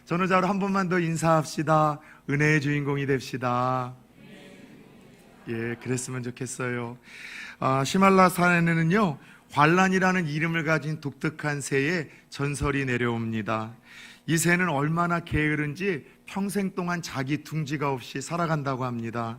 전우자로 한 번만 더 인사합시다. 은혜의 주인공이 됩시다. 예, 그랬으면 좋겠어요. 시말라 산에는요, 환란이라는 이름을 가진 독특한 새의 전설이 내려옵니다. 이 새는 얼마나 게으른지 평생 동안 자기 둥지가 없이 살아간다고 합니다.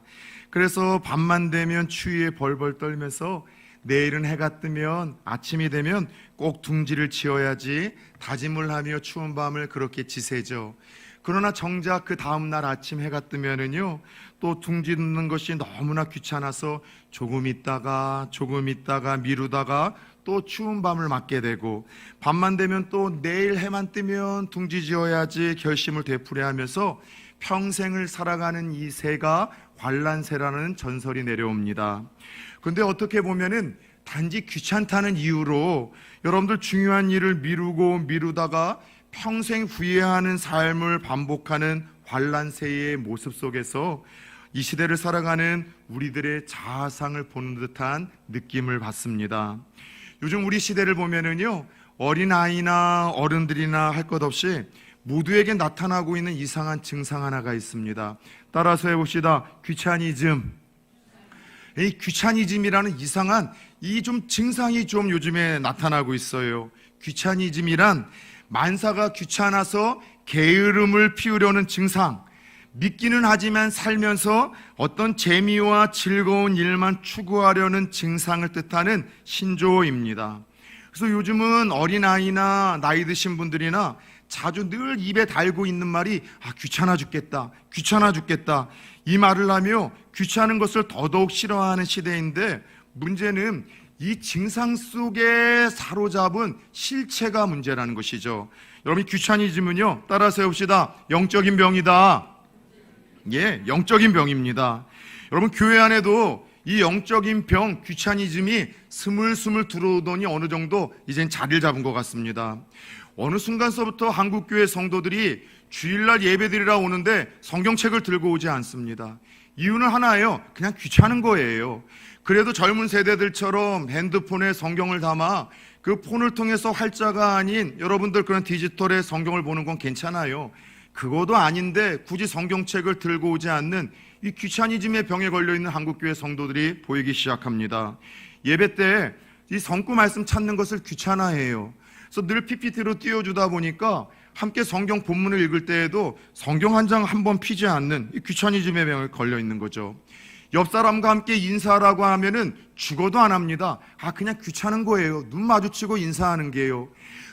그래서 밤만 되면 추위에 벌벌 떨면서 내일은 해가 뜨면 아침이 되면 꼭 둥지를 지어야지 다짐을 하며 추운 밤을 그렇게 지새죠. 그러나 정작 그 다음날 아침 해가 뜨면은요, 또 둥지 짓는 것이 너무나 귀찮아서 조금 있다가 미루다가 또 추운 밤을 맞게 되고, 밤만 되면 또 내일 해만 뜨면 둥지 지어야지 결심을 되풀이하면서 평생을 살아가는 이 새가 환란새라는 전설이 내려옵니다. 근데 어떻게 보면은 단지 귀찮다는 이유로 여러분들 중요한 일을 미루다가 평생 후회하는 삶을 반복하는 환란새의 모습 속에서 이 시대를 살아가는 우리들의 자아상을 보는 듯한 느낌을 받습니다. 요즘 우리 시대를 보면은요, 어린아이나 어른들이나 할 것 없이 모두에게 나타나고 있는 이상한 증상 하나가 있습니다. 따라서 해봅시다. 귀차니즘. 이 귀차니즘이라는 이상한 이 좀 증상이 좀 요즘에 나타나고 있어요. 귀차니즘이란 만사가 귀찮아서 게으름을 피우려는 증상, 믿기는 하지만 살면서 어떤 재미와 즐거운 일만 추구하려는 증상을 뜻하는 신조어입니다. 그래서 요즘은 어린아이나 나이 드신 분들이나 자주 늘 입에 달고 있는 말이 귀찮아 죽겠다, 귀찮아 죽겠다, 이 말을 하며 귀찮은 것을 더더욱 싫어하는 시대인데, 문제는 이 증상 속에 사로잡은 실체가 문제라는 것이죠. 여러분, 귀차니즘은요, 따라서 해봅시다. 영적인 병이다. 예, 영적인 병입니다. 여러분, 교회 안에도 이 영적인 병, 귀차니즘이 스물스물 들어오더니 어느 정도 이젠 자리를 잡은 것 같습니다. 어느 순간서부터 한국교회 성도들이 주일날 예배드리러 오는데 성경책을 들고 오지 않습니다. 이유는 하나예요. 그냥 귀찮은 거예요. 그래도 젊은 세대들처럼 핸드폰에 성경을 담아 그 폰을 통해서 활자가 아닌 여러분들 그런 디지털의 성경을 보는 건 괜찮아요. 그것도 아닌데 굳이 성경책을 들고 오지 않는 이 귀차니즘의 병에 걸려있는 한국교회 성도들이 보이기 시작합니다. 예배 때 이 성구 말씀 찾는 것을 귀찮아해요. 그래서 늘 PPT로 띄워주다 보니까 함께 성경 본문을 읽을 때에도 성경 한 장 한 번 피지 않는 이 귀차니즘의 병에 걸려있는 거죠. 옆 사람과 함께 인사라고 하면은 죽어도 안 합니다. 그냥 귀찮은 거예요. 눈 마주치고 인사하는 게요.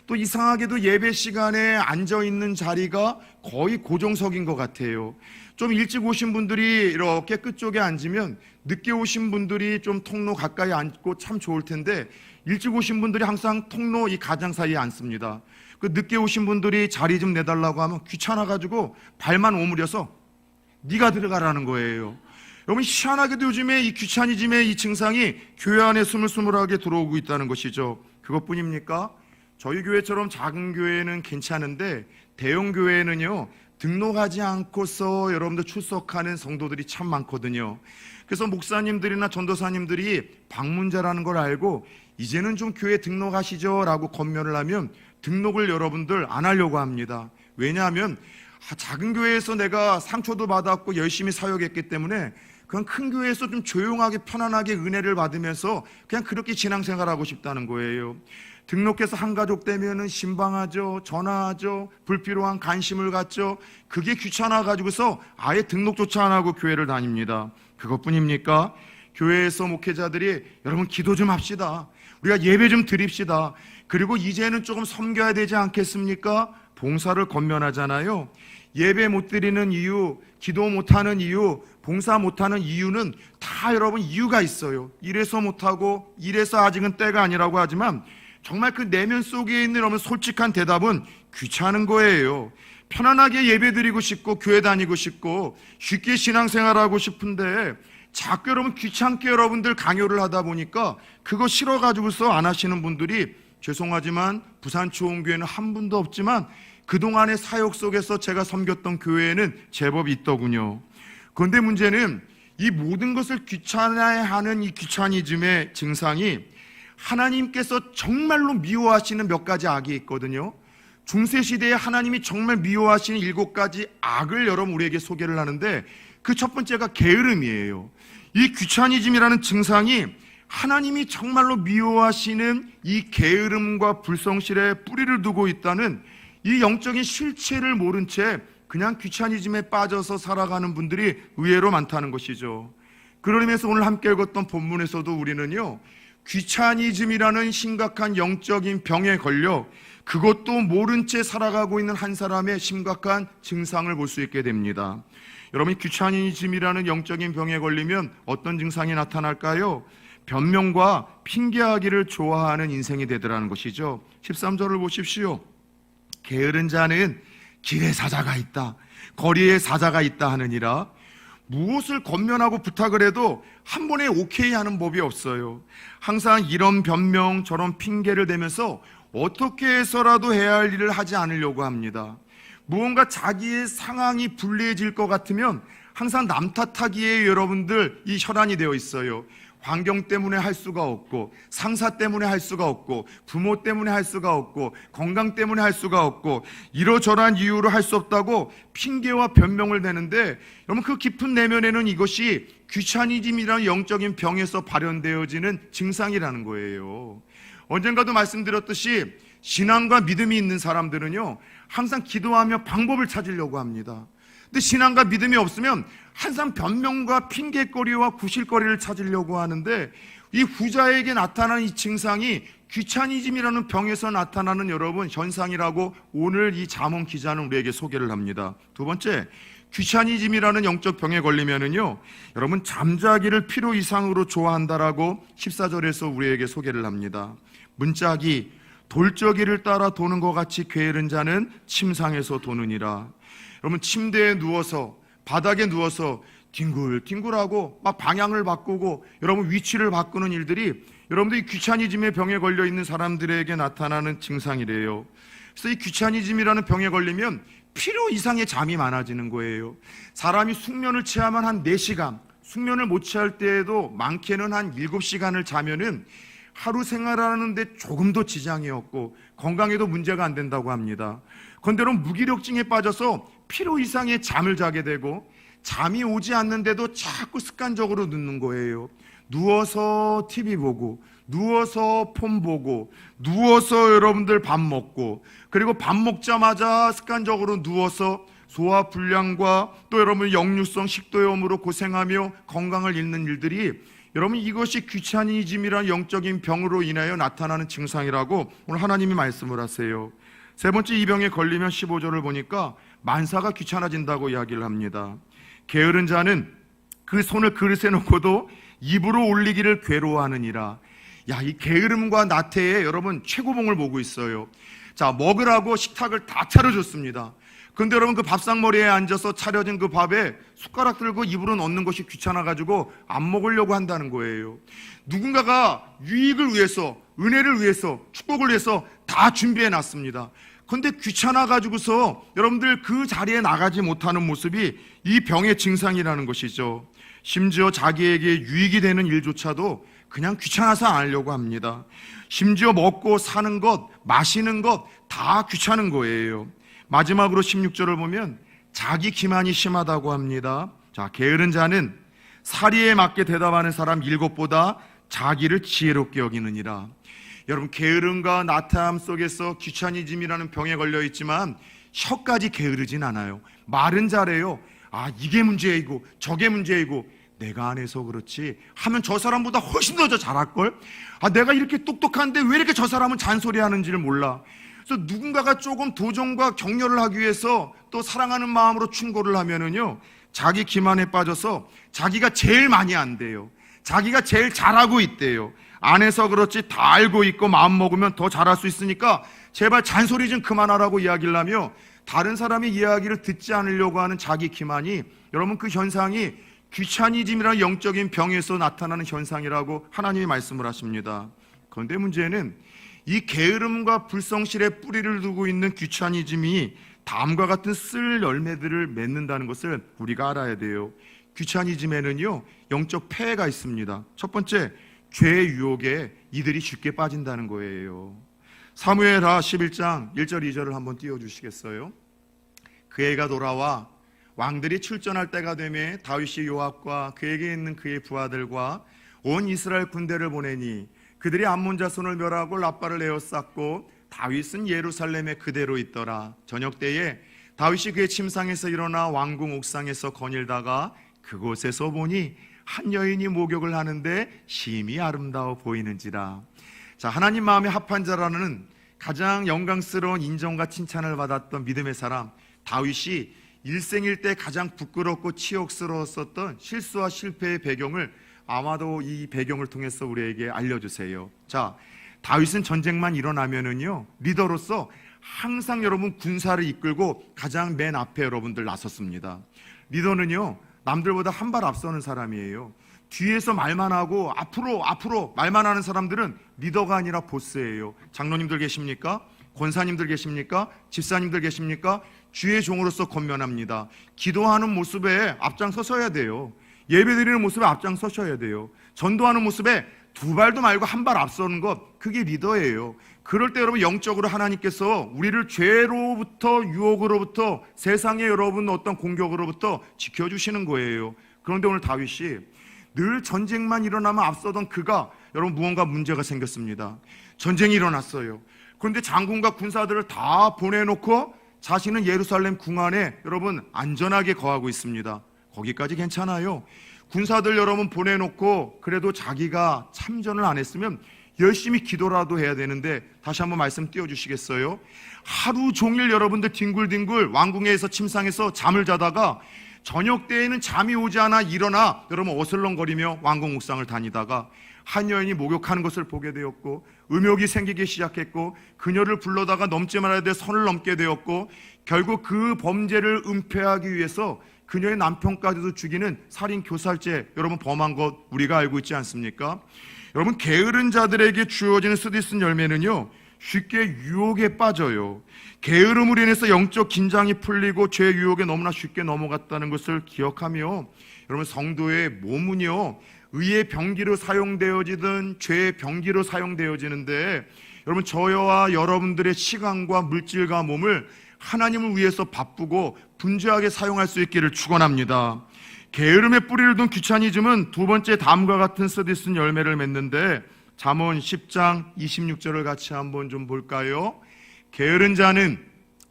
또 이상하게도 예배 시간에 앉아있는 자리가 거의 고정석인 것 같아요. 좀 일찍 오신 분들이 이렇게 끝쪽에 앉으면 늦게 오신 분들이 좀 통로 가까이 앉고 참 좋을 텐데, 일찍 오신 분들이 항상 통로 이 가장 사이에 앉습니다. 그 늦게 오신 분들이 자리 좀 내달라고 하면 귀찮아가지고 발만 오므려서 네가 들어가라는 거예요. 여러분, 희한하게도 요즘에 이 귀차니즘의 이 증상이 교회 안에 스물스물하게 들어오고 있다는 것이죠. 그것뿐입니까? 저희 교회처럼 작은 교회는 괜찮은데 대형 교회는요, 등록하지 않고서 여러분들 출석하는 성도들이 참 많거든요. 그래서 목사님들이나 전도사님들이 방문자라는 걸 알고 이제는 좀 교회 등록하시죠 라고 권면을 하면 등록을 여러분들 안 하려고 합니다. 왜냐하면 작은 교회에서 내가 상처도 받았고 열심히 사역했기 때문에 그냥 큰 교회에서 좀 조용하게 편안하게 은혜를 받으면서 그냥 그렇게 신앙생활하고 싶다는 거예요. 등록해서 한 가족 되면은 신방하죠, 전화하죠, 불필요한 관심을 갖죠. 그게 귀찮아가지고서 아예 등록조차 안 하고 교회를 다닙니다. 그것뿐입니까? 교회에서 목회자들이 여러분 기도 좀 합시다. 우리가 예배 좀 드립시다. 그리고 이제는 조금 섬겨야 되지 않겠습니까? 봉사를 권면하잖아요. 예배 못 드리는 이유, 기도 못하는 이유, 봉사 못하는 이유는 다 여러분 이유가 있어요. 이래서 못하고 이래서 아직은 때가 아니라고 하지만 정말 그 내면 속에 있는 여러분 솔직한 대답은 귀찮은 거예요. 편안하게 예배 드리고 싶고 교회 다니고 싶고 쉽게 신앙생활하고 싶은데 자꾸 여러분 귀찮게 여러분들 강요를 하다 보니까 그거 싫어가지고서 안 하시는 분들이 죄송하지만 부산 초원교회는 한 분도 없지만 그동안의 사역 속에서 제가 섬겼던 교회에는 제법 있더군요. 그런데 문제는 이 모든 것을 귀찮아하는 이 귀차니즘의 증상이 하나님께서 정말로 미워하시는 몇 가지 악이 있거든요. 중세시대에 하나님이 정말 미워하시는 7가지 악을 여러분 우리에게 소개를 하는데, 그 첫 번째가 게으름이에요. 이 귀차니즘이라는 증상이 하나님이 정말로 미워하시는 이 게으름과 불성실에 뿌리를 두고 있다는 이 영적인 실체를 모른 채 그냥 귀차니즘에 빠져서 살아가는 분들이 의외로 많다는 것이죠. 그러면서 오늘 함께 읽었던 본문에서도 우리는요, 귀차니즘이라는 심각한 영적인 병에 걸려 그것도 모른 채 살아가고 있는 한 사람의 심각한 증상을 볼 수 있게 됩니다. 여러분, 귀차니즘이라는 영적인 병에 걸리면 어떤 증상이 나타날까요? 변명과 핑계하기를 좋아하는 인생이 되더라는 것이죠. 13절을 보십시오. 게으른 자는 길에 사자가 있다, 거리에 사자가 있다 하느니라. 무엇을 권면하고 부탁을 해도 한 번에 오케이 하는 법이 없어요. 항상 이런 변명 저런 핑계를 대면서 어떻게 해서라도 해야 할 일을 하지 않으려고 합니다. 무언가 자기의 상황이 불리해질 것 같으면 항상 남 탓하기에 여러분들 이 혈안이 되어 있어요. 환경 때문에 할 수가 없고, 상사 때문에 할 수가 없고, 부모 때문에 할 수가 없고, 건강 때문에 할 수가 없고, 이러저러한 이유로 할 수 없다고 핑계와 변명을 대는데, 여러분 그 깊은 내면에는 이것이 귀차니즘이라는 영적인 병에서 발현되어지는 증상이라는 거예요. 언젠가도 말씀드렸듯이 신앙과 믿음이 있는 사람들은요, 항상 기도하며 방법을 찾으려고 합니다. 근데 신앙과 믿음이 없으면 항상 변명과 핑계거리와 구실거리를 찾으려고 하는데, 이 후자에게 나타나는 이 증상이 귀차니즘이라는 병에서 나타나는 여러분 현상이라고 오늘 이 잠언 기자는 우리에게 소개를 합니다. 두 번째, 귀차니즘이라는 영적 병에 걸리면은요, 여러분 잠자기를 필요 이상으로 좋아한다라고 14절에서 우리에게 소개를 합니다. 문짝이 돌저기를 따라 도는 것 같이 게으른 자는 침상에서 도느니라. 여러분 침대에 누워서, 바닥에 누워서 뒹굴뒹굴하고 막 방향을 바꾸고 여러분 위치를 바꾸는 일들이 여러분들이 귀차니즘의 병에 걸려 있는 사람들에게 나타나는 증상이래요. 그래서 이 귀차니즘이라는 병에 걸리면 필요 이상의 잠이 많아지는 거예요. 사람이 숙면을 취하면 한 4시간, 숙면을 못 취할 때에도 많게는 한 7시간을 자면은 하루 생활하는데 조금도 지장이 없고 건강에도 문제가 안 된다고 합니다. 그런데 여러분 무기력증에 빠져서 필요 이상의 잠을 자게 되고 잠이 오지 않는데도 자꾸 습관적으로 눕는 거예요. 누워서 TV 보고, 누워서 폰 보고, 누워서 여러분들 밥 먹고, 그리고 밥 먹자마자 습관적으로 누워서 소화불량과 또 여러분 역류성 식도염으로 고생하며 건강을 잃는 일들이 여러분 이것이 귀차니즘이라는 영적인 병으로 인하여 나타나는 증상이라고 오늘 하나님이 말씀을 하세요. 세 번째, 이 병에 걸리면 15절을 보니까 만사가 귀찮아진다고 이야기를 합니다. 게으른 자는 그 손을 그릇에 놓고도 입으로 올리기를 괴로워하느니라. 야, 이 게으름과 나태에 여러분 최고봉을 보고 있어요. 자, 먹으라고 식탁을 다 차려줬습니다. 근데 여러분 그 밥상머리에 앉아서 차려진 그 밥에 숟가락 들고 입으로 넣는 것이 귀찮아가지고 안 먹으려고 한다는 거예요. 누군가가 유익을 위해서, 은혜를 위해서, 축복을 위해서 다 준비해 놨습니다. 근데 귀찮아가지고서 여러분들 그 자리에 나가지 못하는 모습이 이 병의 증상이라는 것이죠. 심지어 자기에게 유익이 되는 일조차도 그냥 귀찮아서 안 하려고 합니다. 심지어 먹고 사는 것, 마시는 것 다 귀찮은 거예요. 마지막으로 16절을 보면 자기 기만이 심하다고 합니다. 자, 게으른 자는 사리에 맞게 대답하는 사람 7보다 자기를 지혜롭게 여기느니라. 여러분 게으름과 나태함 속에서 귀차니즘이라는 병에 걸려 있지만 혀까지 게으르진 않아요. 말은 잘해요. 아, 이게 문제이고 저게 문제이고 내가 안 해서 그렇지 하면 저 사람보다 훨씬 더 잘할걸. 아, 내가 이렇게 똑똑한데 왜 이렇게 저 사람은 잔소리하는지를 몰라. 그래서 누군가가 조금 도전과 격려를 하기 위해서 또 사랑하는 마음으로 충고를 하면은요, 자기 기만에 빠져서 자기가 제일 많이 한대요. 자기가 제일 잘하고 있대요. 안 해서 그렇지 다 알고 있고 마음 먹으면 더 잘할 수 있으니까 제발 잔소리 좀 그만하라고 이야기를 하며 다른 사람의 이야기를 듣지 않으려고 하는 자기 기만이, 여러분 그 현상이 귀차니즘이라는 영적인 병에서 나타나는 현상이라고 하나님이 말씀을 하십니다. 그런데 문제는 이 게으름과 불성실에 뿌리를 두고 있는 귀차니즘이 다음과 같은 쓸 열매들을 맺는다는 것을 우리가 알아야 돼요. 귀차니즘에는요, 영적 폐해가 있습니다. 첫 번째, 죄의 유혹에 이들이 쉽게 빠진다는 거예요. 사무엘하 11장 1절 2절을 한번 띄워주시겠어요? 그 해가 돌아와 왕들이 출전할 때가 되매 다윗이 요압과 그에게 있는 그의 부하들과 온 이스라엘 군대를 보내니 그들이 암몬 자손을 멸하고 랍바를 에워쌌고 다윗은 예루살렘에 그대로 있더라. 저녁 때에 다윗이 그의 침상에서 일어나 왕궁 옥상에서 거닐다가 그곳에서 보니 한 여인이 목욕을 하는데 심히 아름다워 보이는지라. 자, 하나님 마음에 합한 자라는 가장 영광스러운 인정과 칭찬을 받았던 믿음의 사람 다윗이 일생일 때 가장 부끄럽고 치욕스러웠었던 실수와 실패의 배경을 아마도 이 배경을 통해서 우리에게 알려주세요. 자, 다윗은 전쟁만 일어나면은요 리더로서 항상 여러분 군사를 이끌고 가장 맨 앞에 여러분들 나섰습니다. 리더는요 남들보다 한 발 앞서는 사람이에요. 뒤에서 말만 하고 앞으로 말만 하는 사람들은 리더가 아니라 보스예요. 장로님들 계십니까? 권사님들 계십니까? 집사님들 계십니까? 주의 종으로서 권면합니다. 기도하는 모습에 앞장서셔야 돼요. 예배드리는 모습에 앞장서셔야 돼요. 전도하는 모습에 두 발도 말고 한 발 앞서는 것, 그게 리더예요. 그럴 때 여러분 영적으로 하나님께서 우리를 죄로부터, 유혹으로부터, 세상의 여러분 어떤 공격으로부터 지켜주시는 거예요. 그런데 오늘 다윗이 늘 전쟁만 일어나면 앞서던 그가 여러분 무언가 문제가 생겼습니다. 전쟁이 일어났어요. 그런데 장군과 군사들을 다 보내놓고 자신은 예루살렘 궁 안에 여러분 안전하게 거하고 있습니다. 거기까지 괜찮아요. 군사들 여러분 보내놓고 그래도 자기가 참전을 안 했으면 열심히 기도라도 해야 되는데 다시 한번 말씀 띄워주시겠어요? 하루 종일 여러분들 뒹굴뒹굴 왕궁에서 침상에서 잠을 자다가 저녁 때에는 잠이 오지 않아 일어나 여러분 어슬렁거리며 왕궁 옥상을 다니다가 한 여인이 목욕하는 것을 보게 되었고 음욕이 생기기 시작했고 그녀를 불러다가 넘지 말아야 될 선을 넘게 되었고 결국 그 범죄를 은폐하기 위해서 그녀의 남편까지도 죽이는 살인 교살죄 여러분 범한 것 우리가 알고 있지 않습니까? 여러분 게으른 자들에게 주어지는 스디슨 열매는요 쉽게 유혹에 빠져요. 게으름으로 인해서 영적 긴장이 풀리고 죄 유혹에 너무나 쉽게 넘어갔다는 것을 기억하며 여러분 성도의 몸은요 의의 병기로 사용되어지든 죄의 병기로 사용되어지는데 여러분 저와 여러분들의 시간과 물질과 몸을 하나님을 위해서 바쁘고 분주하게 사용할 수 있기를 축원합니다. 게으름의 뿌리를 둔 귀차니즘은 두 번째 다음과 같은 스디슨 열매를 맺는데 잠언 10장 26절을 같이 한번 좀 볼까요? 게으른 자는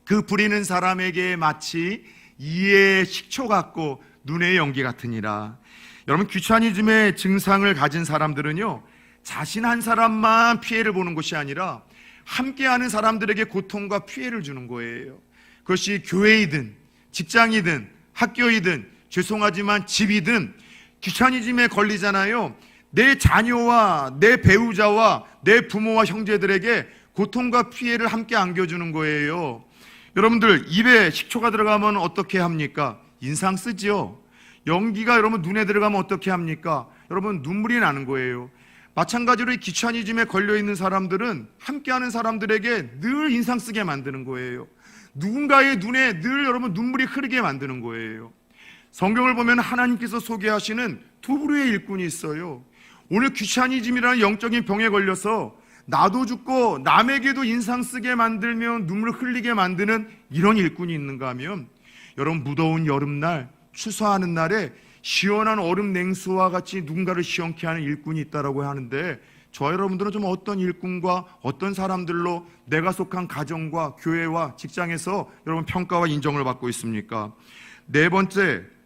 그 부리는 사람에게 마치 이의 식초 같고 눈의 연기 같으니라. 여러분 귀차니즘의 증상을 가진 사람들은요 자신 한 사람만 피해를 보는 것이 아니라 함께하는 사람들에게 고통과 피해를 주는 거예요. 그것이 교회이든 직장이든 학교이든 죄송하지만 집이든 귀차니즘에 걸리잖아요. 내 자녀와 내 배우자와 내 부모와 형제들에게 고통과 피해를 함께 안겨주는 거예요. 여러분들 입에 식초가 들어가면 어떻게 합니까? 인상 쓰지요. 연기가 여러분 눈에 들어가면 어떻게 합니까? 여러분 눈물이 나는 거예요. 마찬가지로 이 귀차니즘에 걸려있는 사람들은 함께하는 사람들에게 늘 인상 쓰게 만드는 거예요. 누군가의 눈에 늘 여러분 눈물이 흐르게 만드는 거예요. 성경을 보면 하나님께서 소개하시는 두 부류의 일꾼이 있어요. 오늘 귀차니즘이라는 영적인 병에 걸려서 나도 죽고 남에게도 인상 쓰게 만들며 눈물을 흘리게 만드는 이런 일꾼이 있는가 하면 여러분 무더운 여름날 추수하는 날에 시원한 얼음 냉수와 같이 누군가를 시원케 하는 일꾼이 있다라고 하는데 저와 여러분들은 좀 어떤 일꾼과 어떤 사람들로 내가 속한 가정과 교회와 직장에서 여러분 평가와 인정을 받고 있습니까?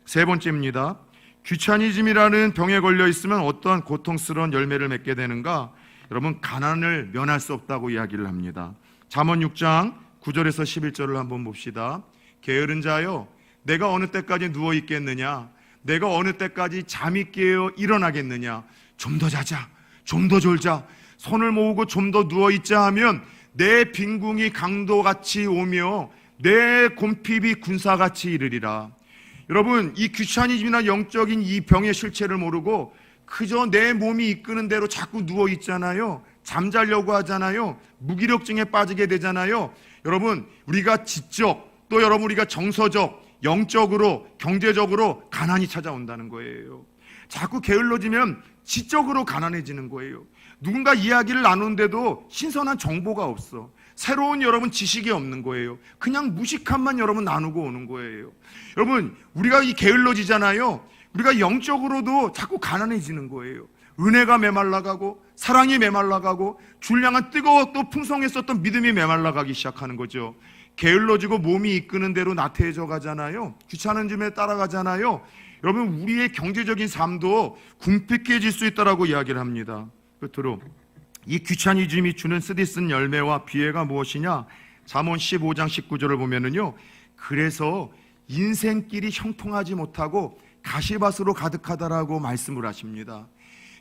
세 번째입니다. 귀차니즘이라는 병에 걸려 있으면 어떠한 고통스러운 열매를 맺게 되는가? 여러분 가난을 면할 수 없다고 이야기를 합니다. 잠언 6장 9절에서 11절을 한번 봅시다. 게으른 자여 내가 어느 때까지 누워 있겠느냐? 내가 어느 때까지 잠이 깨어 일어나겠느냐? 좀 더 자자, 좀 더 졸자, 손을 모으고 좀 더 누워있자 하면 내 빈궁이 강도같이 오며 내 곰핍이 군사같이 이르리라. 여러분 이 귀차니즘이나 영적인 이 병의 실체를 모르고 그저 내 몸이 이끄는 대로 자꾸 누워있잖아요. 잠자려고 하잖아요. 무기력증에 빠지게 되잖아요. 여러분 우리가 지적 또 여러분 우리가 정서적 영적으로 경제적으로 가난이 찾아온다는 거예요. 자꾸 게을러지면 지적으로 가난해지는 거예요. 누군가 이야기를 나누는데도 신선한 정보가 없어. 새로운 여러분 지식이 없는 거예요. 그냥 무식함만 여러분 나누고 오는 거예요. 여러분, 우리가 이 게을러지잖아요. 우리가 영적으로도 자꾸 가난해지는 거예요. 은혜가 메말라가고 사랑이 메말라가고 줄량한 뜨거웠고 풍성했었던 믿음이 메말라가기 시작하는 거죠. 게을러지고 몸이 이끄는 대로 나태해져 가잖아요. 귀찮은 점에 따라가잖아요. 여러분, 우리의 경제적인 삶도 궁핍해질 수 있다라고 이야기를 합니다. 끝으로 이 귀차니즘이 주는 쓰디쓴 열매와 비애가 무엇이냐? 잠언 15장 19절을 보면은요, 그래서 인생길이 형통하지 못하고 가시밭으로 가득하다라고 말씀을 하십니다.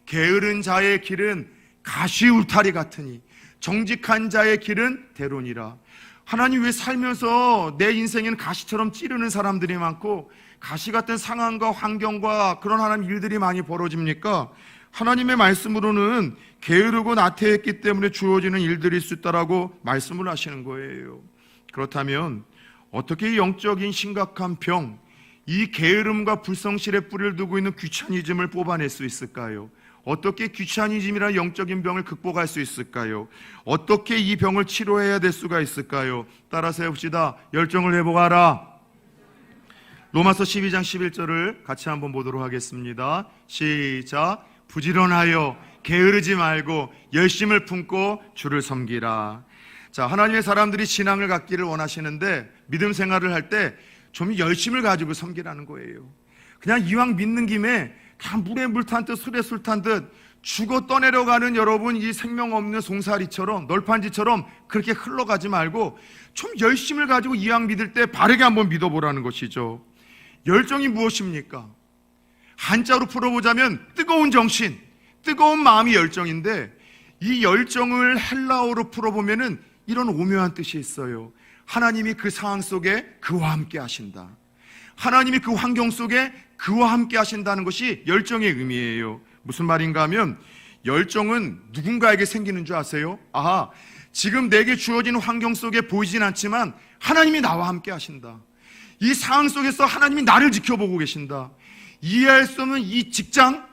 게으른 자의 길은 가시 울타리 같으니 정직한 자의 길은 대론이라. 하나님, 왜 살면서 내 인생에는 가시처럼 찌르는 사람들이 많고 가시 같은 상황과 환경과 그런 하나님 일들이 많이 벌어집니까? 하나님의 말씀으로는 게으르고 나태했기 때문에 주어지는 일들일 수 있다라고 말씀을 하시는 거예요. 그렇다면 어떻게 이 영적인 심각한 병, 이 게으름과 불성실에 뿌리를 두고 있는 귀차니즘을 뽑아낼 수 있을까요? 어떻게 귀차니즘이라는 영적인 병을 극복할 수 있을까요? 어떻게 이 병을 치료해야 될 수가 있을까요? 따라서 해봅시다. 열정을 회복하라. 로마서 12장 11절을 같이 한번 보도록 하겠습니다. 시작. 부지런하여 게으르지 말고 열심을 품고 주를 섬기라. 자, 하나님의 사람들이 신앙을 갖기를 원하시는데 믿음 생활을 할 때 좀 열심을 가지고 섬기라는 거예요. 그냥 이왕 믿는 김에 그냥 물에 물 탄 듯 술에 술 탄 듯 죽어 떠내려가는 여러분 이 생명 없는 송사리처럼 널판지처럼 그렇게 흘러가지 말고 좀 열심을 가지고 이왕 믿을 때 바르게 한번 믿어보라는 것이죠. 열정이 무엇입니까? 한자로 풀어보자면 뜨거운 정신, 뜨거운 마음이 열정인데, 이 열정을 헬라어로 풀어보면은 이런 오묘한 뜻이 있어요. 하나님이 그 상황 속에 그와 함께 하신다. 하나님이 그 환경 속에 그와 함께 하신다는 것이 열정의 의미예요. 무슨 말인가 하면 열정은 누군가에게 생기는 줄 아세요? 아하, 지금 내게 주어진 환경 속에 보이진 않지만 하나님이 나와 함께 하신다. 이 상황 속에서 하나님이 나를 지켜보고 계신다. 이해할 수 없는 이 직장,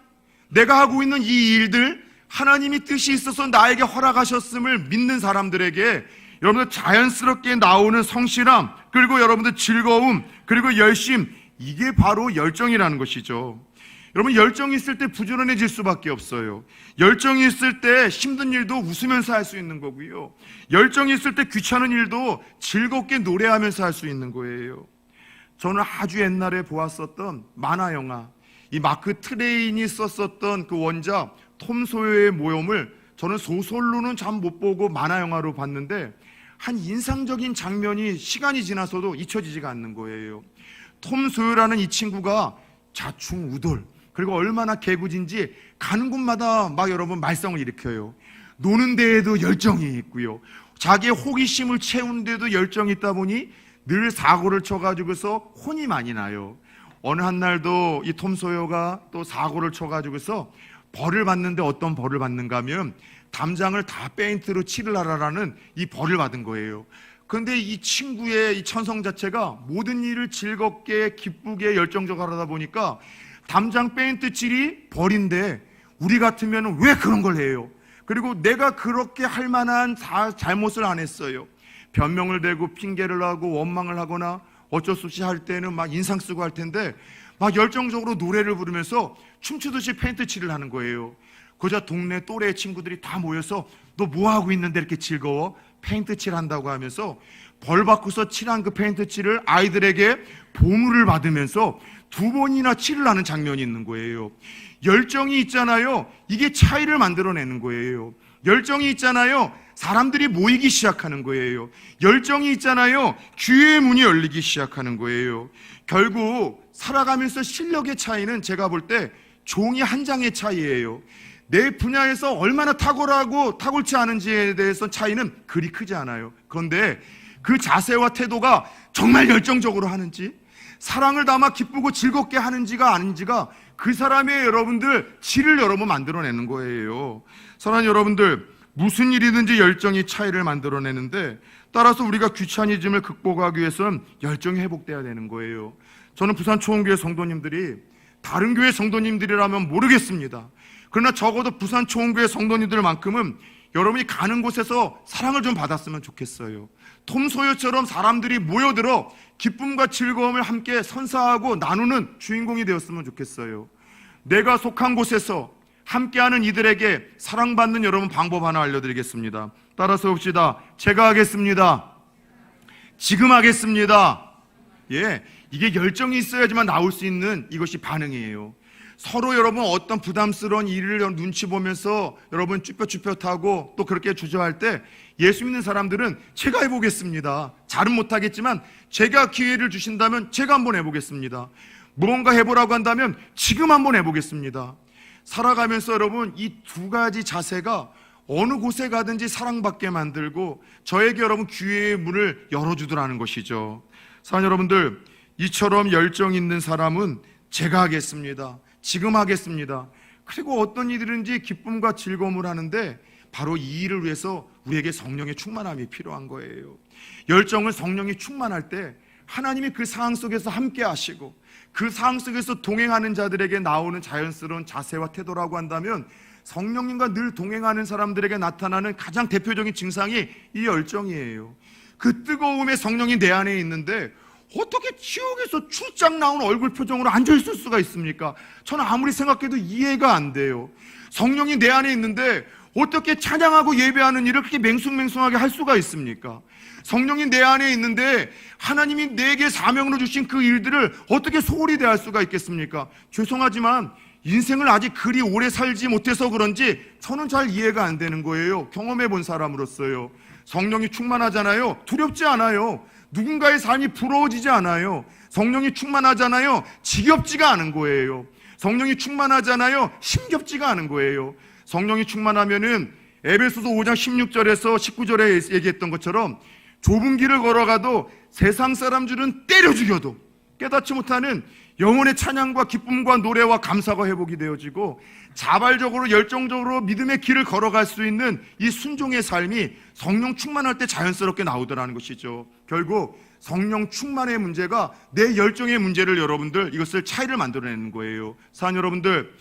내가 하고 있는 이 일들, 하나님이 뜻이 있어서 나에게 허락하셨음을 믿는 사람들에게 여러분들 자연스럽게 나오는 성실함, 그리고 여러분들 즐거움, 그리고 열심, 이게 바로 열정이라는 것이죠. 여러분, 열정이 있을 때 부지런해질 수밖에 없어요. 열정이 있을 때 힘든 일도 웃으면서 할 수 있는 거고요. 열정이 있을 때 귀찮은 일도 즐겁게 노래하면서 할 수 있는 거예요. 저는 아주 옛날에 보았었던 만화 영화, 이 마크 트웨인이 썼었던 그 원작 톰 소여의 모험을 저는 소설로는 잘 못 보고 만화 영화로 봤는데 한 인상적인 장면이 시간이 지나서도 잊혀지지가 않는 거예요. 톰 소여라는 이 친구가 좌충우돌, 그리고 얼마나 개구진지 가는 곳마다 막 여러분 말썽을 일으켜요. 노는 데에도 열정이 있고요, 자기의 호기심을 채우는 데도 열정이 있다 보니 늘 사고를 쳐가지고서 혼이 많이 나요. 어느 한 날도 이 톰 소여가 또 사고를 쳐가지고서 벌을 받는데, 어떤 벌을 받는가 하면 담장을 다 페인트로 칠을 하라라는 이 벌을 받은 거예요. 그런데 이 친구의 이 천성 자체가 모든 일을 즐겁게 기쁘게 열정적으로 하다 보니까 담장 페인트 칠이 벌인데 우리 같으면 왜 그런 걸 해요? 그리고 내가 그렇게 할 만한 잘못을 안 했어요. 변명을 대고 핑계를 하고 원망을 하거나 어쩔 수 없이 할 때는 막 인상 쓰고 할 텐데 막 열정적으로 노래를 부르면서 춤추듯이 페인트 칠을 하는 거예요. 그저 동네 또래 친구들이 다 모여서 너 뭐 하고 있는데 이렇게 즐거워? 페인트 칠 한다고 하면서 벌 받고서 칠한 그 페인트 칠을 아이들에게 보물을 받으면서 2번이나 칠을 하는 장면이 있는 거예요. 열정이 있잖아요. 이게 차이를 만들어내는 거예요. 열정이 있잖아요. 사람들이 모이기 시작하는 거예요. 열정이 있잖아요. 기회의 문이 열리기 시작하는 거예요. 결국 살아가면서 실력의 차이는 제가 볼 때 종이 한 장의 차이예요. 내 분야에서 얼마나 탁월하고 탁월치 않은지에 대해서 차이는 그리 크지 않아요. 그런데 그 자세와 태도가 정말 열정적으로 하는지, 사랑을 담아 기쁘고 즐겁게 하는지가 아닌지가 그 사람의 여러분들 질을 여러분 만들어내는 거예요. 사랑하는 여러분들, 무슨 일이든지 열정이 차이를 만들어내는데, 따라서 우리가 귀차니즘을 극복하기 위해서는 열정이 회복돼야 되는 거예요. 저는 부산 초원교회 성도님들이 다른 교회 성도님들이라면 모르겠습니다. 그러나 적어도 부산 초원교회 성도님들만큼은 여러분이 가는 곳에서 사랑을 좀 받았으면 좋겠어요. 톰 소요처럼 사람들이 모여들어 기쁨과 즐거움을 함께 선사하고 나누는 주인공이 되었으면 좋겠어요. 내가 속한 곳에서 함께하는 이들에게 사랑받는 여러분 방법 하나 알려드리겠습니다. 따라서 봅시다. 제가 하겠습니다. 지금 하겠습니다. 예, 이게 열정이 있어야지만 나올 수 있는 이것이 반응이에요. 서로 여러분 어떤 부담스러운 일을 눈치 보면서 여러분 쭈뼛쭈뼛하고 또 그렇게 주저할 때 예수 믿는 사람들은 제가 해보겠습니다. 잘은 못하겠지만 제가 기회를 주신다면 제가 한번 해보겠습니다. 무언가 해보라고 한다면 지금 한번 해보겠습니다. 살아가면서 여러분 이 두 가지 자세가 어느 곳에 가든지 사랑받게 만들고 저에게 여러분 기회의 문을 열어주더라는 것이죠. 사랑하는 여러분들, 이처럼 열정 있는 사람은 제가 하겠습니다. 지금 하겠습니다. 그리고 어떤 일이든지 기쁨과 즐거움을 하는데 바로 이 일을 위해서 우리에게 성령의 충만함이 필요한 거예요. 열정을 성령이 충만할 때 하나님이 그 상황 속에서 함께 하시고 그 상황 속에서 동행하는 자들에게 나오는 자연스러운 자세와 태도라고 한다면 성령님과 늘 동행하는 사람들에게 나타나는 가장 대표적인 증상이 이 열정이에요. 그 뜨거움의 성령이 내 안에 있는데 어떻게 지옥에서 출장 나온 얼굴 표정으로 앉아있을 수가 있습니까? 저는 아무리 생각해도 이해가 안 돼요. 성령이 내 안에 있는데 어떻게 찬양하고 예배하는 일을 그렇게 맹숭맹숭하게 할 수가 있습니까? 성령이 내 안에 있는데 하나님이 내게 사명으로 주신 그 일들을 어떻게 소홀히 대할 수가 있겠습니까? 죄송하지만 인생을 아직 그리 오래 살지 못해서 그런지 저는 잘 이해가 안 되는 거예요. 경험해 본 사람으로서요. 성령이 충만하잖아요. 두렵지 않아요. 누군가의 삶이 부러워지지 않아요. 성령이 충만하잖아요. 지겹지가 않은 거예요. 성령이 충만하잖아요. 힘겹지가 않은 거예요. 성령이 충만하면은 에베소서 5장 16절에서 19절에 얘기했던 것처럼 좁은 길을 걸어가도 세상 사람들은 때려 죽여도 깨닫지 못하는 영혼의 찬양과 기쁨과 노래와 감사가 회복이 되어지고 자발적으로 열정적으로 믿음의 길을 걸어갈 수 있는 이 순종의 삶이 성령 충만할 때 자연스럽게 나오더라는 것이죠. 결국 성령 충만의 문제가 내 열정의 문제를 여러분들 이것을 차이를 만들어내는 거예요. 사랑하는 여러분들,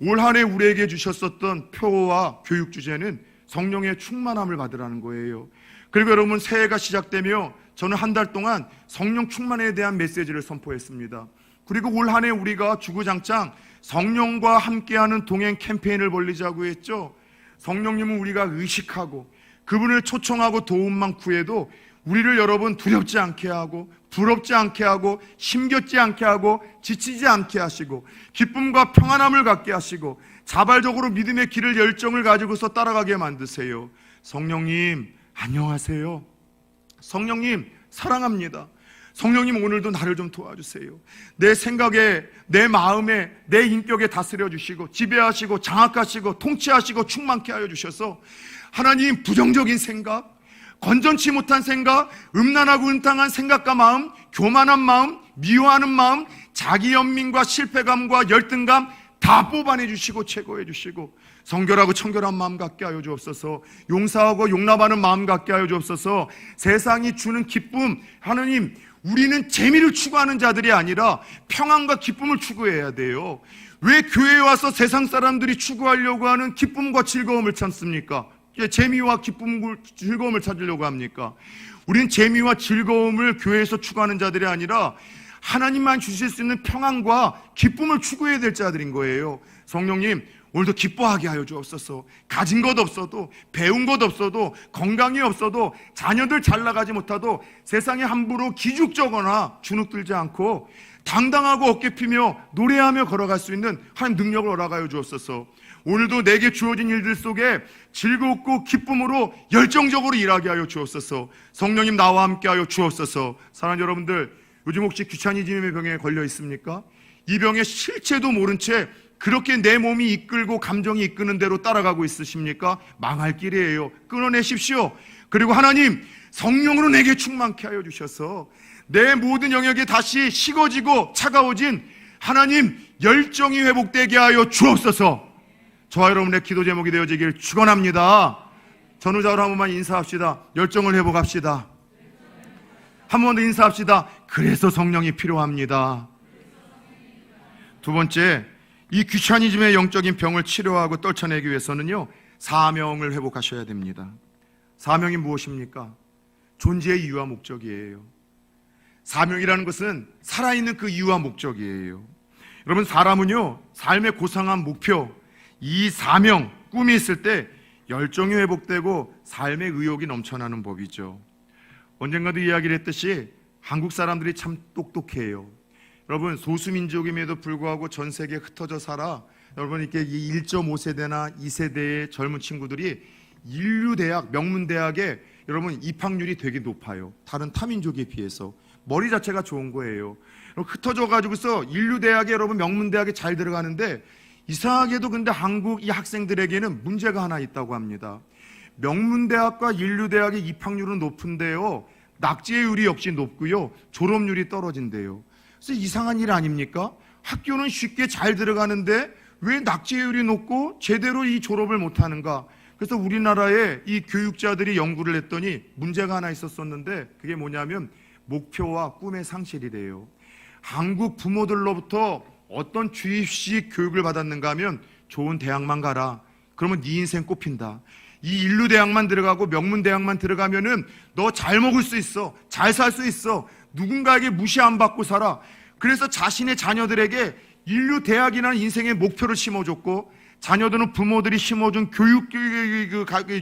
올 한 해 우리에게 주셨었던 표와 교육 주제는 성령의 충만함을 받으라는 거예요. 그리고 여러분 새해가 시작되며 저는 한 달 동안 성령 충만에 대한 메시지를 선포했습니다. 그리고 올 한 해 우리가 주구장창 성령과 함께하는 동행 캠페인을 벌리자고 했죠. 성령님은 우리가 의식하고 그분을 초청하고 도움만 구해도 우리를 여러분 두렵지 않게 하고 부럽지 않게 하고 힘겹지 않게 하고 지치지 않게 하시고 기쁨과 평안함을 갖게 하시고 자발적으로 믿음의 길을 열정을 가지고서 따라가게 만드세요. 성령님 안녕하세요. 성령님 사랑합니다. 성령님 오늘도 나를 좀 도와주세요. 내 생각에, 내 마음에, 내 인격에 다스려 주시고 지배하시고 장악하시고 통치하시고 충만케 하여 주셔서 하나님 부정적인 생각, 건전치 못한 생각, 음란하고 은탕한 생각과 마음, 교만한 마음, 미워하는 마음, 자기 연민과 실패감과 열등감 다 뽑아내 주시고 제거해 주시고 성결하고 청결한 마음 갖게 하여 주옵소서. 용서하고 용납하는 마음 갖게 하여 주옵소서. 세상이 주는 기쁨, 하나님 우리는 재미를 추구하는 자들이 아니라 평안과 기쁨을 추구해야 돼요. 왜 교회에 와서 세상 사람들이 추구하려고 하는 기쁨과 즐거움을 찾습니까? 재미와 기쁨, 즐거움을 찾으려고 합니까? 우리는 재미와 즐거움을 교회에서 추구하는 자들이 아니라 하나님만 주실 수 있는 평안과 기쁨을 추구해야 될 자들인 거예요. 성령님 오늘도 기뻐하게 하여 주옵소서. 가진 것 없어도, 배운 것 없어도, 건강이 없어도, 자녀들 잘 나가지 못하도 세상에 함부로 기죽적거나 주눅들지 않고 당당하고 어깨 피며 노래하며 걸어갈 수 있는 하나님 능력을 허락하여 주옵소서. 오늘도 내게 주어진 일들 속에 즐겁고 기쁨으로 열정적으로 일하게 하여 주옵소서. 성령님 나와 함께 하여 주옵소서. 사랑하는 여러분들, 요즘 혹시 귀차니즘의 병에 걸려 있습니까? 이 병의 실체도 모른 채 그렇게 내 몸이 이끌고 감정이 이끄는 대로 따라가고 있으십니까? 망할 길이에요. 끊어내십시오. 그리고 하나님 성령으로 내게 충만케 하여 주셔서 내 모든 영역에 다시 식어지고 차가워진 하나님 열정이 회복되게 하여 주옵소서. 저와 여러분의 기도 제목이 되어지길 축원합니다. 전후좌우로 한 번만 인사합시다. 열정을 회복합시다. 한 번 더 인사합시다. 그래서 성령이 필요합니다. 두 번째, 이 귀차니즘의 영적인 병을 치료하고 떨쳐내기 위해서는요, 사명을 회복하셔야 됩니다. 사명이 무엇입니까? 존재의 이유와 목적이에요. 사명이라는 것은 살아있는 그 이유와 목적이에요. 여러분, 사람은요, 삶의 고상한 목표, 이 사명, 꿈이 있을 때 열정이 회복되고 삶의 의욕이 넘쳐나는 법이죠. 언젠가도 이야기를 했듯이 한국 사람들이 참 똑똑해요. 여러분, 소수민족임에도 불구하고 전 세계에 흩어져 살아 여러분, 이렇게 1.5세대나 2세대의 젊은 친구들이 인류대학, 명문대학에 여러분 입학률이 되게 높아요. 다른 타민족에 비해서. 머리 자체가 좋은 거예요. 흩어져 가지고서 인류대학에 여러분 명문대학에 잘 들어가는데, 이상하게도 근데 한국 이 학생들에게는 문제가 하나 있다고 합니다. 명문대학과 인류대학의 입학률은 높은데요, 낙제율이 역시 높고요, 졸업률이 떨어진대요. 그래서 이상한 일 아닙니까? 학교는 쉽게 잘 들어가는데 왜 낙제율이 높고 제대로 이 졸업을 못하는가? 그래서 우리나라의 이 교육자들이 연구를 했더니 문제가 하나 있었었는데, 그게 뭐냐면 목표와 꿈의 상실이래요. 한국 부모들로부터 어떤 주입식 교육을 받았는가 하면, 좋은 대학만 가라, 그러면 네 인생 꼽힌다. 이 인류대학만 들어가고 명문대학만 들어가면은 너 잘 먹을 수 있어, 잘 살 수 있어, 누군가에게 무시 안 받고 살아. 그래서 자신의 자녀들에게 인류대학이라는 인생의 목표를 심어줬고, 자녀들은 부모들이 심어준 교육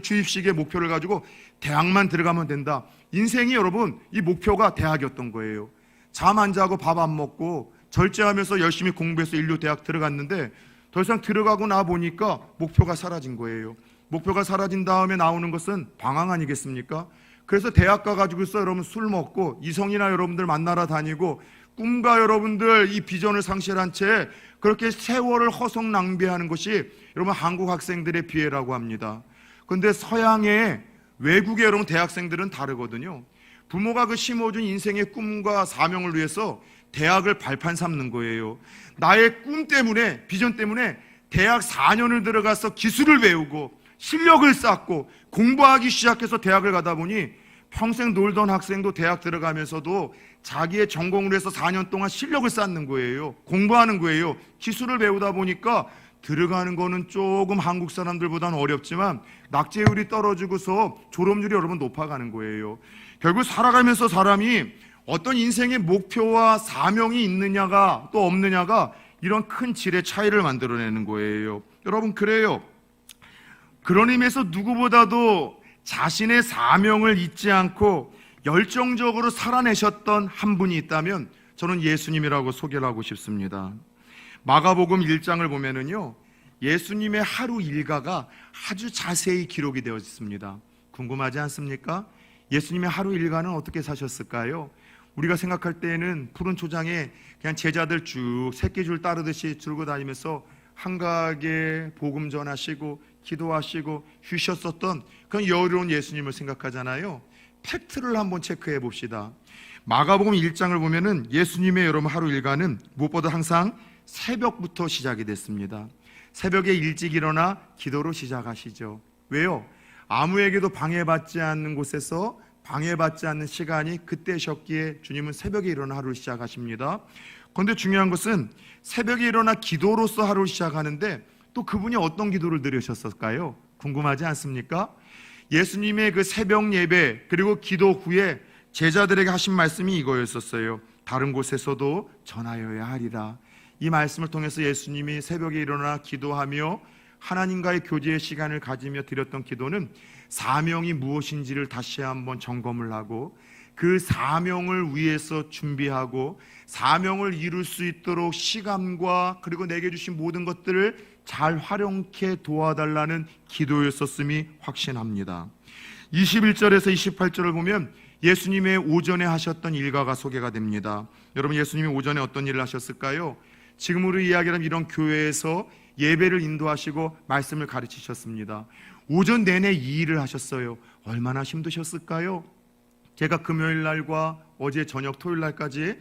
주입식의 목표를 가지고 대학만 들어가면 된다. 인생이 여러분 이 목표가 대학이었던 거예요. 잠 안 자고 밥 안 먹고 절제하면서 열심히 공부해서 인류대학 들어갔는데, 더 이상 들어가고 나 보니까 목표가 사라진 거예요. 목표가 사라진 다음에 나오는 것은 방황 아니겠습니까? 그래서 대학 가가지고서 여러분 술 먹고 이성이나 여러분들 만나러 다니고, 꿈과 여러분들 이 비전을 상실한 채 그렇게 세월을 허송 낭비하는 것이 여러분 한국 학생들의 비애라고 합니다. 그런데 서양의 외국의 여러분 대학생들은 다르거든요. 부모가 그 심어준 인생의 꿈과 사명을 위해서 대학을 발판 삼는 거예요. 나의 꿈 때문에, 비전 때문에 대학 4년을 들어가서 기술을 배우고 실력을 쌓고 공부하기 시작해서 대학을 가다 보니, 평생 놀던 학생도 대학 들어가면서도 자기의 전공을 해서 4년 동안 실력을 쌓는 거예요. 공부하는 거예요. 기술을 배우다 보니까 들어가는 거는 조금 한국 사람들보다는 어렵지만 낙제율이 떨어지고서 졸업률이 여러분 높아가는 거예요. 결국 살아가면서 사람이 어떤 인생의 목표와 사명이 있느냐가 또 없느냐가 이런 큰 질의 차이를 만들어내는 거예요. 여러분, 그래요. 그런 의미에서 누구보다도 자신의 사명을 잊지 않고 열정적으로 살아내셨던 한 분이 있다면 저는 예수님이라고 소개를 하고 싶습니다. 마가복음 1장을 보면은요, 예수님의 하루 일과가 아주 자세히 기록이 되어 있습니다. 궁금하지 않습니까? 예수님의 하루 일과는 어떻게 사셨을까요? 우리가 생각할 때에는 푸른 초장에 그냥 제자들 쭉 새끼줄 따르듯이 줄고 다니면서 한가하게 복음 전하시고 기도하시고 쉬셨었던 그런 여유로운 예수님을 생각하잖아요. 팩트를 한번 체크해 봅시다. 마가복음 1장을 보면은 예수님의 여러분 하루 일과는 무엇보다 항상 새벽부터 시작이 됐습니다. 새벽에 일찍 일어나 기도로 시작하시죠. 왜요? 아무에게도 방해받지 않는 곳에서 방해받지 않는 시간이 그때셨기에 주님은 새벽에 일어나 하루를 시작하십니다. 그런데 중요한 것은 새벽에 일어나 기도로서 하루를 시작하는데, 또 그분이 어떤 기도를 드리셨을까요? 궁금하지 않습니까? 예수님의 그 새벽 예배 그리고 기도 후에 제자들에게 하신 말씀이 이거였었어요. 다른 곳에서도 전하여야 하리라. 이 말씀을 통해서 예수님이 새벽에 일어나 기도하며 하나님과의 교제의 시간을 가지며 드렸던 기도는 사명이 무엇인지를 다시 한번 점검을 하고, 그 사명을 위해서 준비하고 사명을 이룰 수 있도록 시간과 그리고 내게 주신 모든 것들을 잘 활용케 도와달라는 기도였었음이 확신합니다. 21절에서 28절을 보면 예수님의 오전에 하셨던 일과가 소개가 됩니다. 여러분, 예수님이 오전에 어떤 일을 하셨을까요? 지금으로 이야기하면 이런 교회에서 예배를 인도하시고 말씀을 가르치셨습니다. 오전 내내 이 일을 하셨어요. 얼마나 힘드셨을까요? 제가 금요일 날과 어제 저녁 토요일 날까지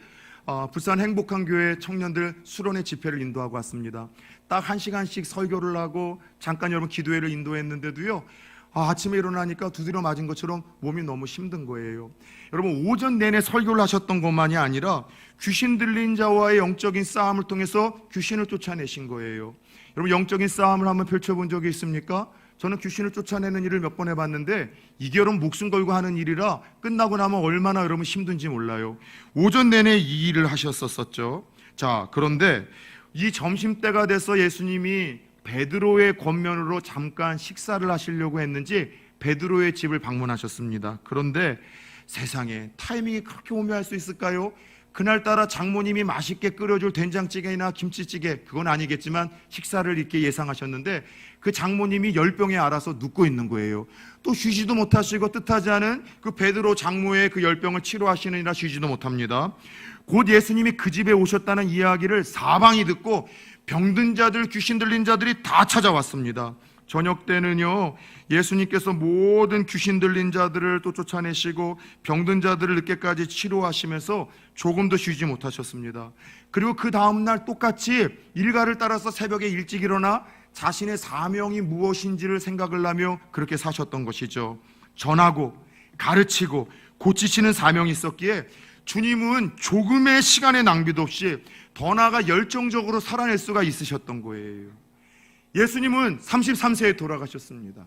부산 행복한 교회 청년들 수련회 집회를 인도하고 왔습니다. 딱 1시간씩 설교를 하고 잠깐 여러분 기도회를 인도했는데도요, 아침에 일어나니까 두드려 맞은 것처럼 몸이 너무 힘든 거예요. 여러분, 오전 내내 설교를 하셨던 것만이 아니라 귀신 들린 자와의 영적인 싸움을 통해서 귀신을 쫓아내신 거예요. 여러분, 영적인 싸움을 한번 펼쳐본 적이 있습니까? 저는 귀신을 쫓아내는 일을 몇 번 해봤는데 이게 여러분 목숨 걸고 하는 일이라 끝나고 나면 얼마나 여러분 힘든지 몰라요. 오전 내내 이 일을 하셨었죠. 자, 그런데 이 점심때가 돼서 예수님이 베드로의 권면으로 잠깐 식사를 하시려고 했는지 베드로의 집을 방문하셨습니다. 그런데 세상에 타이밍이 그렇게 오묘할 수 있을까요? 그날따라 장모님이 맛있게 끓여줄 된장찌개나 김치찌개, 그건 아니겠지만 식사를 이렇게 예상하셨는데 그 장모님이 열병에 앓아서 눕고 있는 거예요. 또 쉬지도 못하시고 뜻하지 않은 그 베드로 장모의 그 열병을 치료하시느니라 쉬지도 못합니다. 곧 예수님이 그 집에 오셨다는 이야기를 사방이 듣고 병든 자들, 귀신 들린 자들이 다 찾아왔습니다. 저녁 때는요, 예수님께서 모든 귀신 들린 자들을 또 쫓아내시고 병든 자들을 늦게까지 치료하시면서 조금도 쉬지 못하셨습니다. 그리고 그 다음날 똑같이 일과를 따라서 새벽에 일찍 일어나 자신의 사명이 무엇인지를 생각을 하며 그렇게 사셨던 것이죠. 전하고 가르치고 고치시는 사명이 있었기에 주님은 조금의 시간의 낭비도 없이 더 나아가 열정적으로 살아낼 수가 있으셨던 거예요. 예수님은 33세에 돌아가셨습니다.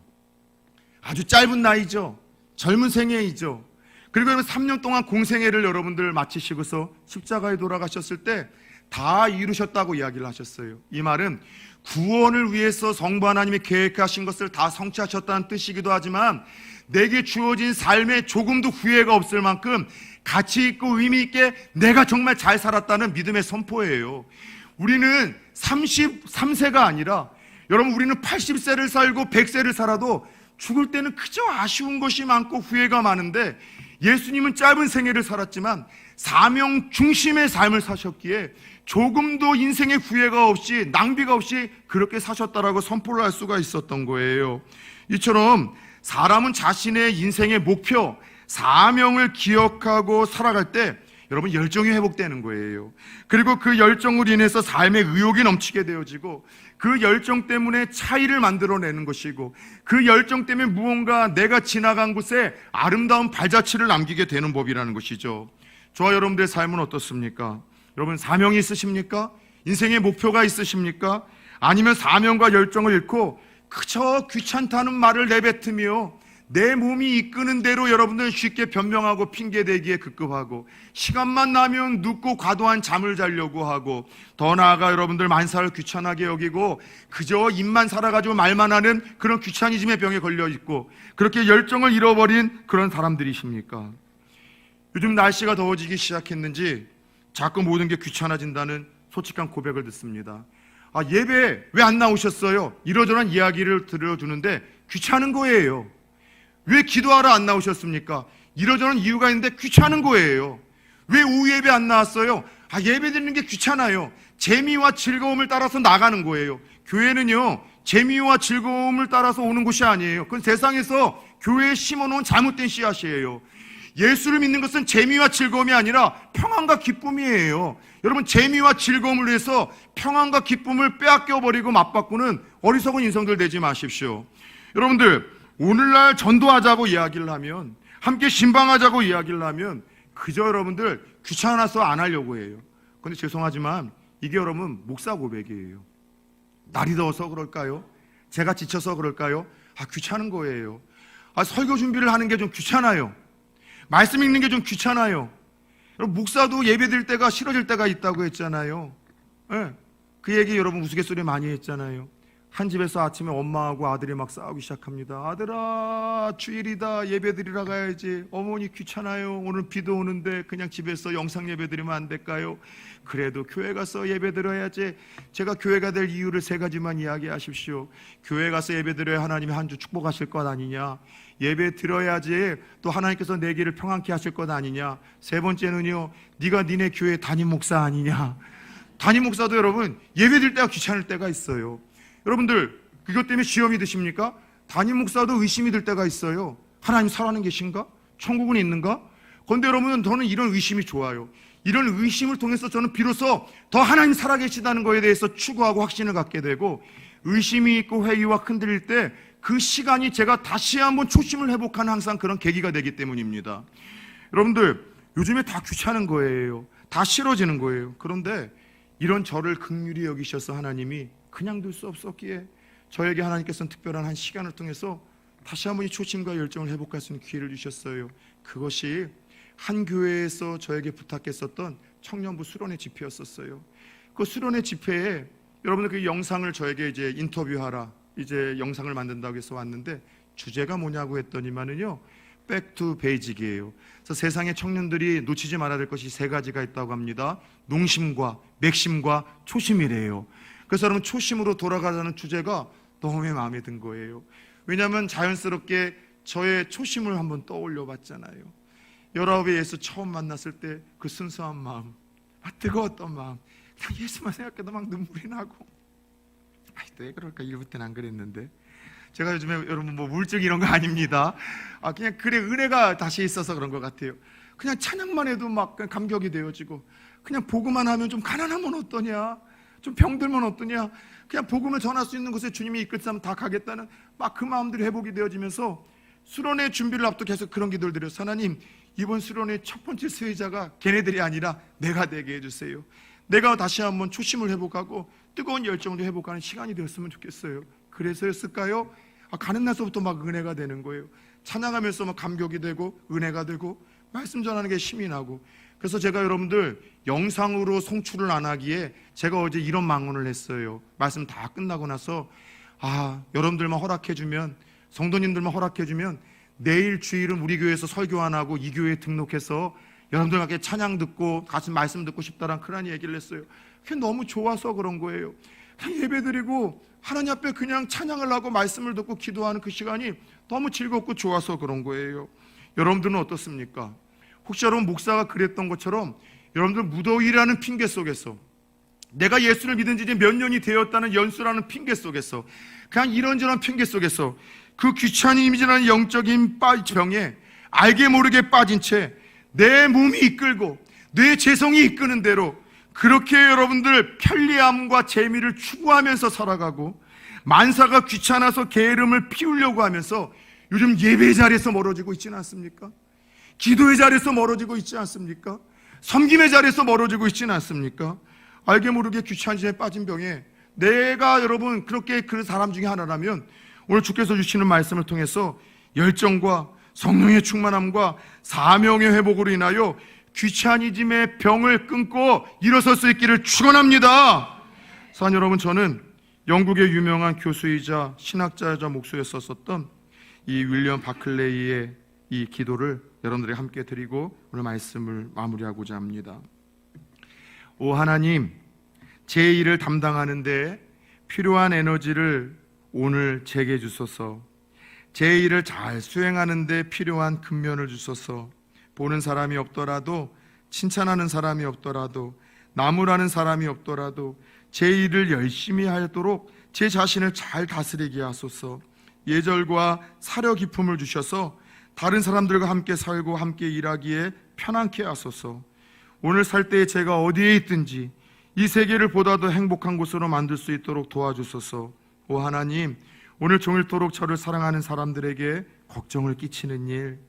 아주 짧은 나이죠. 젊은 생애이죠. 그리고 3년 동안 공생애를 여러분들 마치시고서 십자가에 돌아가셨을 때 다 이루셨다고 이야기를 하셨어요. 이 말은 구원을 위해서 성부 하나님이 계획하신 것을 다 성취하셨다는 뜻이기도 하지만 내게 주어진 삶에 조금도 후회가 없을 만큼 가치 있고 의미 있게 내가 정말 잘 살았다는 믿음의 선포예요. 우리는 33세가 아니라 여러분, 우리는 80세를 살고 100세를 살아도 죽을 때는 그저 아쉬운 것이 많고 후회가 많은데 예수님은 짧은 생애를 살았지만 사명 중심의 삶을 사셨기에 조금도 인생의 후회가 없이 낭비가 없이 그렇게 사셨다라고 선포를 할 수가 있었던 거예요. 이처럼 사람은 자신의 인생의 목표, 사명을 기억하고 살아갈 때 여러분 열정이 회복되는 거예요. 그리고 그 열정으로 인해서 삶의 의욕이 넘치게 되어지고 그 열정 때문에 차이를 만들어내는 것이고 그 열정 때문에 무언가 내가 지나간 곳에 아름다운 발자취를 남기게 되는 법이라는 것이죠. 저와 여러분들의 삶은 어떻습니까? 여러분, 사명이 있으십니까? 인생의 목표가 있으십니까? 아니면 사명과 열정을 잃고 그저 귀찮다는 말을 내뱉으며 내 몸이 이끄는 대로 여러분들 쉽게 변명하고 핑계대기에 급급하고 시간만 나면 눕고 과도한 잠을 자려고 하고 더 나아가 여러분들 만사를 귀찮게 여기고 그저 입만 살아가지고 말만 하는 그런 귀차니즘의 병에 걸려 있고 그렇게 열정을 잃어버린 그런 사람들이십니까? 요즘 날씨가 더워지기 시작했는지 자꾸 모든 게 귀찮아진다는 솔직한 고백을 듣습니다. 예배 왜 안 나오셨어요? 이러저런 이야기를 들려주는데 귀찮은 거예요. 왜 기도하러 안 나오셨습니까? 이러저런 이유가 있는데 귀찮은 거예요. 왜 오후 예배 안 나왔어요? 예배 드리는 게 귀찮아요. 재미와 즐거움을 따라서 나가는 거예요. 교회는요, 재미와 즐거움을 따라서 오는 곳이 아니에요. 그건 세상에서 교회에 심어놓은 잘못된 씨앗이에요. 예수를 믿는 것은 재미와 즐거움이 아니라 평안과 기쁨이에요. 여러분, 재미와 즐거움을 위해서 평안과 기쁨을 빼앗겨버리고 맞바꾸는 어리석은 인성들 되지 마십시오. 여러분들, 오늘날 전도하자고 이야기를 하면, 함께 신방하자고 이야기를 하면 그저 여러분들 귀찮아서 안 하려고 해요. 그런데 죄송하지만 이게 여러분 목사 고백이에요. 날이 더워서 그럴까요? 제가 지쳐서 그럴까요? 귀찮은 거예요. 설교 준비를 하는 게 좀 귀찮아요. 말씀 읽는 게 좀 귀찮아요. 여러분, 목사도 예배 드릴 때가 싫어질 때가 있다고 했잖아요. 네. 그 얘기 여러분 우스갯소리 많이 했잖아요. 한 집에서 아침에 엄마하고 아들이 막 싸우기 시작합니다. 아들아, 주일이다, 예배 드리러 가야지. 어머니 귀찮아요. 오늘 비도 오는데 그냥 집에서 영상 예배 드리면 안 될까요? 그래도 교회 가서 예배 드려야지. 제가 교회가 될 이유를 3가지만 이야기하십시오. 교회 가서 예배 드려야 하나님이 한 주 축복하실 것 아니냐. 예배 드려야지 또 하나님께서 내 길을 평안케 하실 것 아니냐. 3번째는요, 네가 니네 교회 담임 목사 아니냐. 담임 목사도 여러분 예배 드릴 때가 귀찮을 때가 있어요. 여러분들, 그것 때문에 시험이 드십니까? 담임 목사도 의심이 들 때가 있어요. 하나님 살아는 계신가? 천국은 있는가? 그런데 여러분, 저는 이런 의심이 좋아요. 이런 의심을 통해서 저는 비로소 더 하나님 살아계시다는 것에 대해서 추구하고 확신을 갖게 되고, 의심이 있고 회의와 흔들릴 때 그 시간이 제가 다시 한번 초심을 회복하는 항상 그런 계기가 되기 때문입니다. 여러분들, 요즘에 다 귀찮은 거예요. 다 싫어지는 거예요. 그런데 이런 저를 긍휼히 여기셔서 하나님이 그냥 둘 수 없었기에 저에게 하나님께서는 특별한 한 시간을 통해서 다시 한번 이 초심과 열정을 회복할 수 있는 기회를 주셨어요. 그것이 한 교회에서 저에게 부탁했었던 청년부 수련회 집회였었어요. 그 수련회 집회에 여러분들 그 영상을 저에게 이제 인터뷰하라, 이제 영상을 만든다고 해서 왔는데, 주제가 뭐냐고 했더니만은요, 백투 베이직이에요. 그래서 세상의 청년들이 놓치지 말아야 될 것이 세 가지가 있다고 합니다. 농심과 맥심과 초심이래요. 그래서 여러분, 초심으로 돌아가자는 주제가 너무 마음에 든 거예요. 왜냐하면 자연스럽게 저의 초심을 한번 떠올려 봤잖아요. 19의 예수 처음 만났을 때 그 순수한 마음, 뜨거웠던 마음, 그냥 예수만 생각해도 막 눈물이 나고, 왜 그럴까? 이럴 때는 안 그랬는데. 제가 요즘에 여러분 뭐 우울증 이런 거 아닙니다. 그냥 그래, 은혜가 다시 있어서 그런 것 같아요. 그냥 찬양만 해도 막 감격이 되어지고, 그냥 복음만 하면 좀 가난하면 어떠냐, 좀 병들면 어떠냐, 그냥 복음을 전할 수 있는 곳에 주님이 이끌자면 다 가겠다는 막 그 마음들이 회복이 되어지면서 수련회 준비를 앞두고 계속 그런 기도를 드려요. 하나님, 이번 수련회 첫 번째 수혜자가 걔네들이 아니라 내가 되게 해주세요. 내가 다시 한번 초심을 회복하고 뜨거운 열정을 회복하는 시간이 되었으면 좋겠어요. 그래서였을까요? 가는 날서부터 막 은혜가 되는 거예요. 찬양하면서 막 감격이 되고 은혜가 되고 말씀 전하는 게 힘이 나고. 그래서 제가 여러분들 영상으로 송출을 안 하기에 제가 어제 이런 망언을 했어요. 말씀 다 끝나고 나서 여러분들만 허락해주면, 성도님들만 허락해주면 내일 주일은 우리 교회에서 설교 안 하고 이 교회에 등록해서 여러분들과 함께 찬양 듣고 같이 말씀 듣고 싶다라는 그런 얘기를 했어요. 그게 너무 좋아서 그런 거예요. 그냥 예배드리고 하나님 앞에 그냥 찬양을 하고 말씀을 듣고 기도하는 그 시간이 너무 즐겁고 좋아서 그런 거예요. 여러분들은 어떻습니까? 혹시 여러분 목사가 그랬던 것처럼 여러분들 무더위라는 핑계 속에서, 내가 예수를 믿은 지 이제 몇 년이 되었다는 연수라는 핑계 속에서, 그냥 이런저런 핑계 속에서 그 귀차니즘이라는 영적인 병에 알게 모르게 빠진 채 내 몸이 이끌고 내 재성이 이끄는 대로 그렇게 여러분들 편리함과 재미를 추구하면서 살아가고, 만사가 귀찮아서 게으름을 피우려고 하면서 요즘 예배 자리에서 멀어지고 있지는 않습니까? 기도의 자리에서 멀어지고 있지 않습니까? 섬김의 자리에서 멀어지고 있지는 않습니까? 알게 모르게 귀차니즘에 빠진 병에 내가 여러분 그렇게 그 사람 중에 하나라면 오늘 주께서 주시는 말씀을 통해서 열정과 성령의 충만함과 사명의 회복으로 인하여 귀차니즘의 병을 끊고 일어설 수 있기를 축원합니다. 사랑 여러분, 저는 영국의 유명한 교수이자 신학자이자 목소리였었던 이 윌리엄 바클레이의 이 기도를 여러분들이 함께 드리고 오늘 말씀을 마무리하고자 합니다. 오 하나님, 제 일을 담당하는데 필요한 에너지를 오늘 제게 주소서. 제 일을 잘 수행하는 데 필요한 근면을 주소서. 보는 사람이 없더라도, 칭찬하는 사람이 없더라도, 나무라는 사람이 없더라도 제 일을 열심히 하도록 제 자신을 잘 다스리게 하소서. 예절과 사려 기품을 주셔서 다른 사람들과 함께 살고 함께 일하기에 편안케 하소서. 오늘 살 때에 제가 어디에 있든지 이 세계를 보다도 행복한 곳으로 만들 수 있도록 도와주소서. 오 하나님, 오늘 종일토록 저를 사랑하는 사람들에게 걱정을 끼치는 일,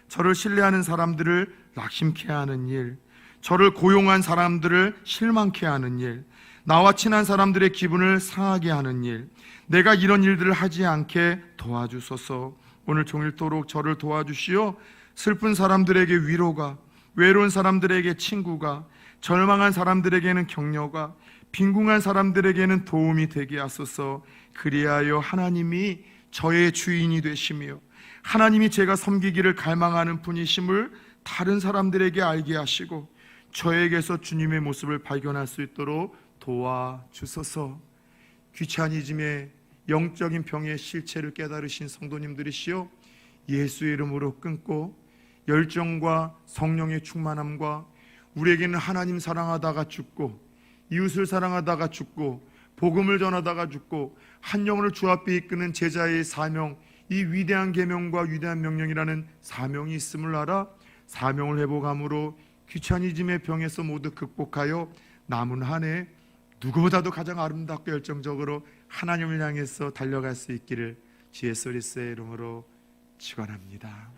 저를 신뢰하는 사람들을 낙심케 하는 일, 저를 고용한 사람들을 실망케 하는 일, 나와 친한 사람들의 기분을 상하게 하는 일, 내가 이런 일들을 하지 않게 도와주소서. 오늘 종일토록 저를 도와주시어 슬픈 사람들에게 위로가, 외로운 사람들에게 친구가, 절망한 사람들에게는 격려가, 빈궁한 사람들에게는 도움이 되게 하소서. 그리하여 하나님이 저의 주인이 되시며 하나님이 제가 섬기기를 갈망하는 분이심을 다른 사람들에게 알게 하시고 저에게서 주님의 모습을 발견할 수 있도록 도와주소서. 귀차니즘의 영적인 병의 실체를 깨달으신 성도님들이시여, 예수의 이름으로 끊고 열정과 성령의 충만함과 우리에게는 하나님 사랑하다가 죽고 이웃을 사랑하다가 죽고 복음을 전하다가 죽고 한 영혼을 주 앞에 이끄는 제자의 사명, 이 위대한 계명과 위대한 명령이라는 사명이 있음을 알아 사명을 회복함으로 귀차니즘의 병에서 모두 극복하여 남은 한 해 누구보다도 가장 아름답고 열정적으로 하나님을 향해서 달려갈 수 있기를 주 예수 그리스도의 이름으로 축원합니다.